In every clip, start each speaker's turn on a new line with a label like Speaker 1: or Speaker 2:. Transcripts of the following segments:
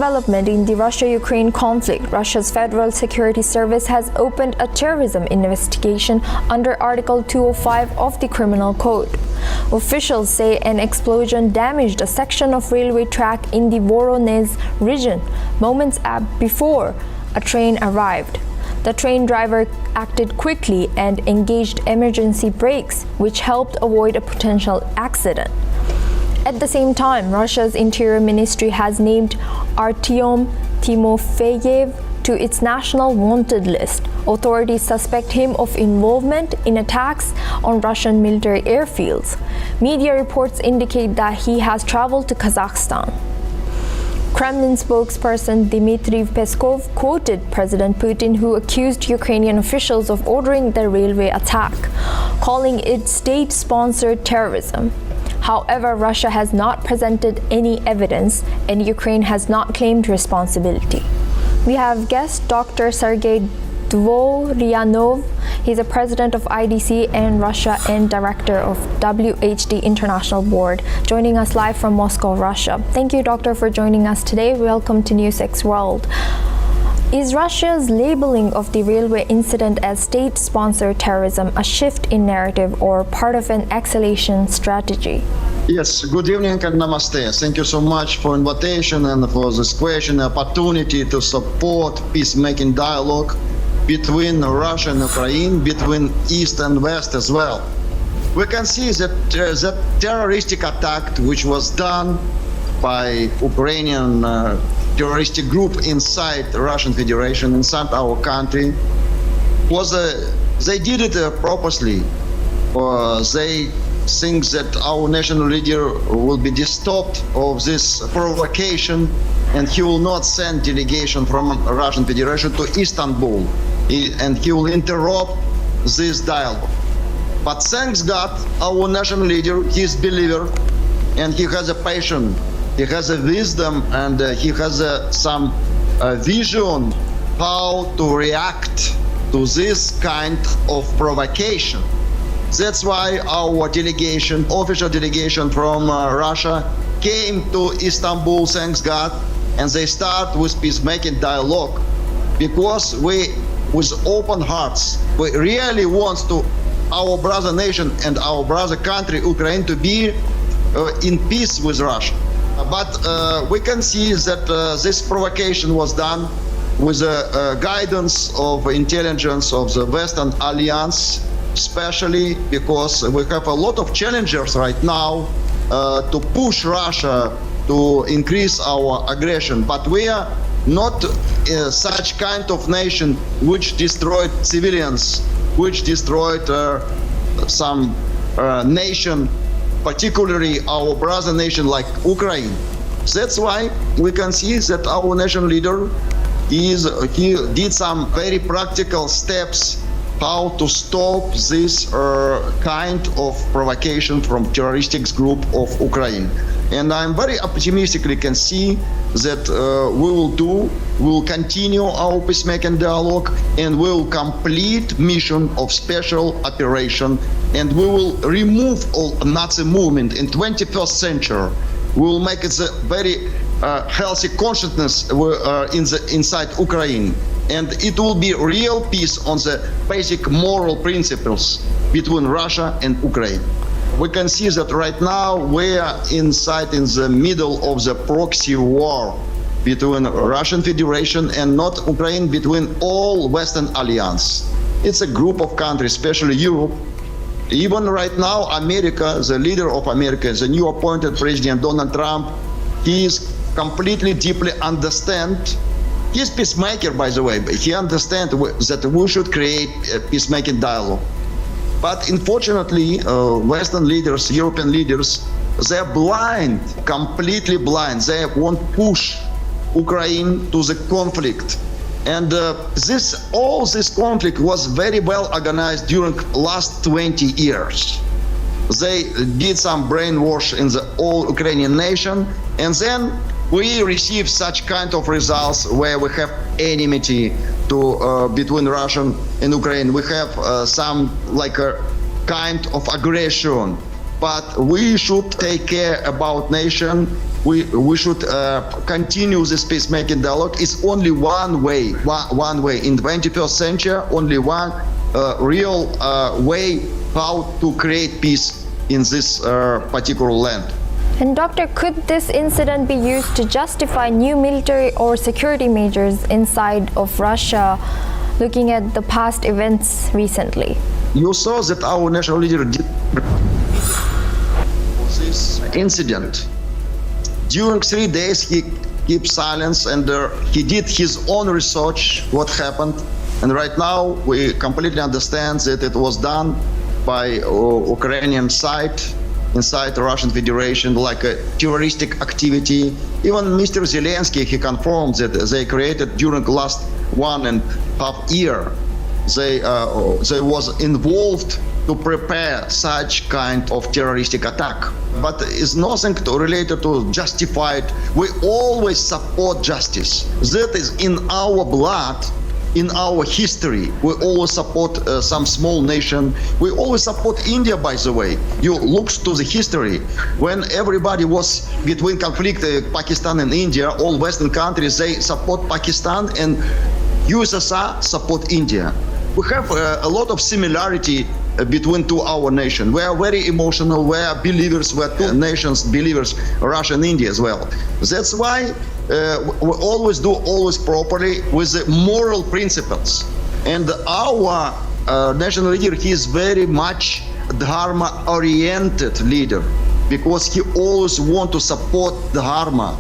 Speaker 1: development in the Russia-Ukraine conflict. Russia's Federal Security Service has opened a terrorism investigation under Article 205 of the Criminal Code. Officials say an explosion damaged a section of railway track in the Voronezh region moments before a train arrived. The train driver acted quickly and engaged emergency brakes, which helped avoid a potential accident. At the same time, Russia's Interior Ministry has named Artyom Timofeyev to its national wanted list. Authorities suspect him of involvement in attacks on Russian military airfields. Media reports indicate that he has traveled to Kazakhstan. Kremlin spokesperson Dmitry Peskov quoted President Putin, who accused Ukrainian officials of ordering the railway attack, calling it state-sponsored terrorism. However, Russia has not presented any evidence and Ukraine has not claimed responsibility. We have guest Dr. Sergei Dvorianov. He's a president of IDC and Russia and director of WHD International Board, joining us live from Moscow, Russia. Thank you, doctor, for joining us today. Welcome to NewsX World. Is Russia's labeling of the railway incident as state-sponsored terrorism a shift in narrative or part of an escalation strategy?
Speaker 2: Yes, good evening and namaste. Thank you so much for invitation and for this question, opportunity to support peacemaking dialogue between Russia and Ukraine, between East and West as well. We can see that the terroristic attack which was done by Ukrainian terroristic group inside the Russian Federation, inside our country, was they did it purposely. They think that our national leader will be disturbed of this provocation and he will not send delegation from Russian Federation to Istanbul and he will interrupt this dialogue. But thanks God, our national leader, he is a believer and he has a passion, he has a wisdom and he has some vision how to react to this kind of provocation. That's why our delegation, official delegation from Russia, came to Istanbul, thanks God, and they start with peacemaking dialogue because we, with open hearts, we really want to our brother nation and our brother country, Ukraine, to be in peace with Russia. But we can see that this provocation was done with the guidance of intelligence of the Western Alliance, especially because we have a lot of challengers right now to push Russia to increase our aggression. But we are not such kind of nation which destroyed civilians, which destroyed some nation, particularly our brother nation like Ukraine. That's why we can see that our national leader he did some very practical steps how to stop this kind of provocation from terroristic group of Ukraine. And I'm very optimistically can see that we will continue our peacemaking dialogue and we will complete mission of special operation and we will remove all Nazi movement in 21st century. We will make it a very healthy consciousness inside Ukraine. And it will be real peace on the basic moral principles between Russia and Ukraine. We can see that right now we are in the middle of the proxy war between Russian Federation and not Ukraine, between all Western Alliance. It's a group of countries, especially Europe. Even right now, America, the leader of America, the new appointed President Donald Trump, he is completely deeply understand. He's peacemaker, by the way, but he understands that we should create a peacemaking dialogue. But unfortunately, Western leaders, European leaders, they're blind, completely blind. They won't push Ukraine to the conflict. And all this conflict was very well organized during last 20 years. They did some brainwash in the whole Ukrainian nation, and then we receive such kind of results where we have enmity between Russia and Ukraine. We have some like a kind of aggression. But we should take care about nation we should continue this peacemaking dialogue. It's only one way in the 21st century, only one real way how to create peace in this particular land.
Speaker 1: And Doctor, could this incident be used to justify new military or security measures inside of Russia, looking at the past events recently?
Speaker 2: You saw that our national leader did this incident. During 3 days, he kept silence and he did his own research, what happened. And right now, we completely understand that it was done by Ukrainian side, inside the Russian Federation, like a terroristic activity. Even Mr. Zelensky, he confirmed that they created during the last 1.5 years, they was involved to prepare such kind of terroristic attack. But it's nothing related to justified. We always support justice. That is in our blood, in our history. We always support some small nation. We always support India, by the way. You look to the history. When everybody was between conflict, Pakistan and India, all Western countries, they support Pakistan, and USSR support India. We have a lot of similarity between our nations. We are very emotional. We are believers. We are two nations believers, Russia and India as well. That's why we always do properly with the moral principles. And our national leader, he is very much dharma-oriented leader, because he always want to support dharma,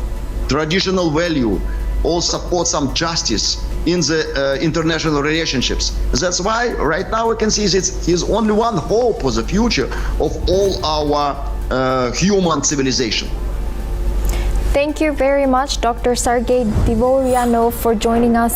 Speaker 2: traditional value, also support some justice in the international relationships. That's why right now we can see that he's only one hope for the future of all our human civilization.
Speaker 1: Thank you very much, Dr. Sergei Dvorianov, for joining us.